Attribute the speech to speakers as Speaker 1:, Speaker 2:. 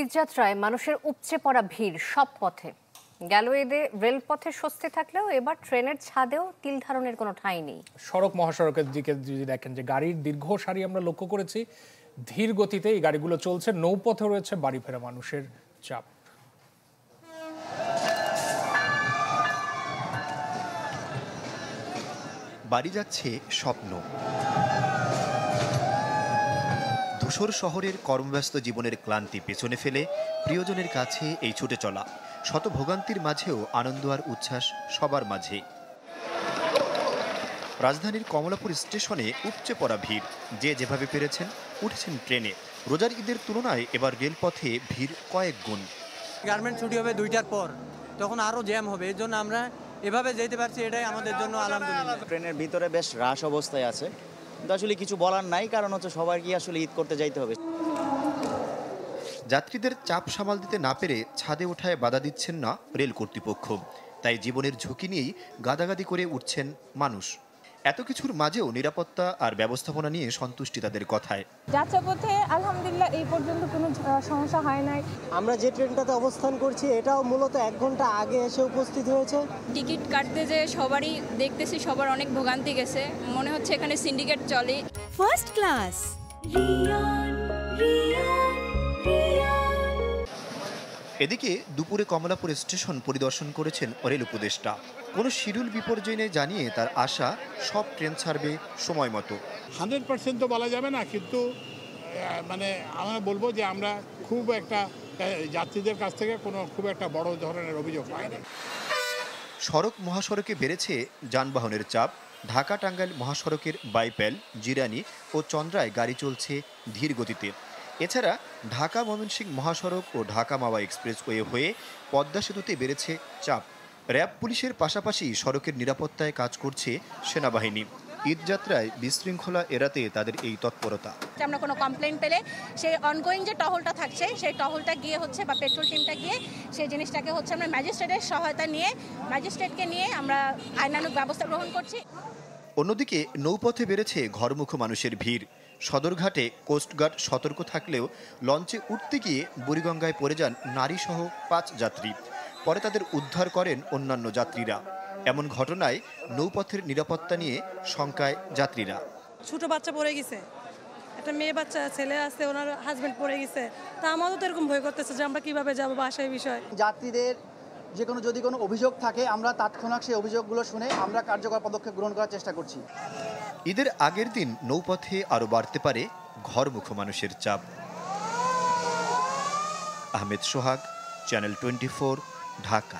Speaker 1: ঈদযাত্রায় মানুষের উপচে পড়া ভিড় সব পথে। গেল ঈদে রেলপথে স্বস্তি থাকলেও এবার ট্রেনের ছাদেও তিল ধারণের কোনো ঠাঁই নেই।
Speaker 2: সড়ক মহাসড়কের দিকে যদি দেখেন যে গাড়ির দীর্ঘ সারি আমরা লক্ষ্য করেছি, ধীর গতিতে এই গাড়িগুলো চলছে। নৌপথে রয়েছে বাড়ি ফেরা মানুষের চাপ।
Speaker 3: বাড়ি যাচ্ছে স্বপ্ন। ধূসর শহরের কর্মব্যস্ত জীবনের ক্লান্তি পেছনে ফেলে প্রিয়জনের কাছে এই ছুটে চলা, শত ভোগান্তির মাঝেও আনন্দ আর উচ্ছ্বাস সবার মাঝে। রাজধানীর কমলাপুর স্টেশনে উপচে পড়া ভিড়। যে যেভাবে পেরেছেন উঠেছেন ট্রেনে। রোজার ঈদের তুলনায় এবার রেলপথে ভিড় কয়েক গুণ।
Speaker 4: গার্মেন্ট ছুটি হবে 2টার পর, তখন আরও জ্যাম হবে। এর জন্য আমরা এভাবে যেতে পারছি, এটাই আমাদের জন্য আলহামদুলিল্লাহ।
Speaker 5: ট্রেনের ভিতরে বেশ রাশ অবস্থায় আছে, কিন্তু আসলে কিছু বলার নাই, কারণ হচ্ছে সবাইকে আসলে ঈদ করতে যাইতে হবে।
Speaker 3: যাত্রীদের চাপ সামাল দিতে না পেরে ছাদে ওঠায় বাধা দিচ্ছেন না রেল কর্তৃপক্ষ। তাই জীবনের ঝুঁকি নিয়েই গাদাগাদি করে উঠছেন মানুষ। এত কিছুর মাঝেও নিরাপত্তা আর ব্যবস্থাপনা নিয়ে সন্তুষ্টি তাদের কথায়।
Speaker 6: যাত্রাপথে আলহামদুলিল্লাহ এই পর্যন্ত কোনো সমস্যা হয় নাই।
Speaker 7: আমরা যে ট্রেনটাতে অবস্থান করছি এটাও মূলত 1 ঘন্টা আগে এসে উপস্থিত হয়েছে।
Speaker 8: টিকিট কাটতে যে সবারই দেখতেছি সবার অনেক ভোগান্তি গেছে, মনে হচ্ছে এখানে সিন্ডিকেট চলে।
Speaker 9: First class.
Speaker 3: এদিকে দুপুরে কমলাপুর স্টেশন পরিদর্শন করেছেন রেল উপদেষ্টা। কোনো শিডিউল বিপর্যয় নেই জানিয়ে তার আশা সব ট্রেন ছাড়বে সময় মতো।
Speaker 10: 100% তো বলা যাবে না, কিন্তু মানে আমরা বলবো যে আমরা খুব একটা যাত্রীদের কাছ থেকে খুব একটা বড় ধরনের অভিযোগ পাইনি।
Speaker 3: সড়ক মহাসড়কে বেড়েছে যানবাহনের চাপ। ঢাকা টাঙ্গাইল মহাসড়কের বাইপ্যাল, জিরানী ও চন্দ্রায় গাড়ি চলছে ধীর গতিতে। এছাড়া ঢাকা ময়মনসিংহ মহাসড়ক ও ঢাকা মাওয়া এক্সপ্রেসওয়ে হয়ে পদ্মা সেতুতে বেড়েছে চাপ। র্যাব পুলিশের পাশাপাশি সড়কের নিরাপত্তায় কাজ করছে সেনাবাহিনী। ঈদযাত্রায় বিশৃঙ্খলা এড়াতে তাদের এই তৎপরতা।
Speaker 8: আমরা কোনো কমপ্লেন পেলে সেই অনগোয়িং যে টহলটা থাকছে, সেই টহলটা গিয়ে হচ্ছে বা পেট্রোল টিমটা গিয়ে সেই জিনিসটাকে হচ্ছে আমরা ম্যাজিস্ট্রেটের সহায়তা নিয়ে ম্যাজিস্ট্রেটকে নিয়ে আমরা আইনানুগ ব্যবস্থা গ্রহণ করছি।
Speaker 3: অন্যদিকে নৌপথে বেড়েছে ঘরমুখো মানুষের ভিড়। সদরঘাটে কোস্টগার্ড সতর্ক থাকলেও লঞ্চে উঠতে গিয়ে বুড়িগঙ্গায় পড়ে যান নারীসহ 5 যাত্রী। পরে তাদের উদ্ধার করেন অন্যান্য যাত্রীরা। এমন ঘটনায় নৌপথের নিরাপত্তা নিয়ে শঙ্কায় যাত্রীরা।
Speaker 6: ছোট বাচ্চা পড়ে গেছে, একটা মেয়ে বাচ্চা ছেলে আছে, ওনার হাজবেন্ড পড়ে গেছে। তা আমারও তো এরকম ভয় করতেছে যে আমরা কিভাবে যাবো বাসায়। বিষয়
Speaker 7: যাত্রীদের যদি কোনো অভিযোগ থাকে আমরা তৎক্ষণাৎ সেই অভিযোগগুলো শুনে আমরা কার্যকর পদক্ষেপ গ্রহণ করার চেষ্টা করছি।
Speaker 3: ঈদের আগের দিন নৌপথে আরও বাড়তে পারে ঘরমুখো মানুষের চাপ। আহমেদ সোহাগ, চ্যানেল 24, ঢাকা।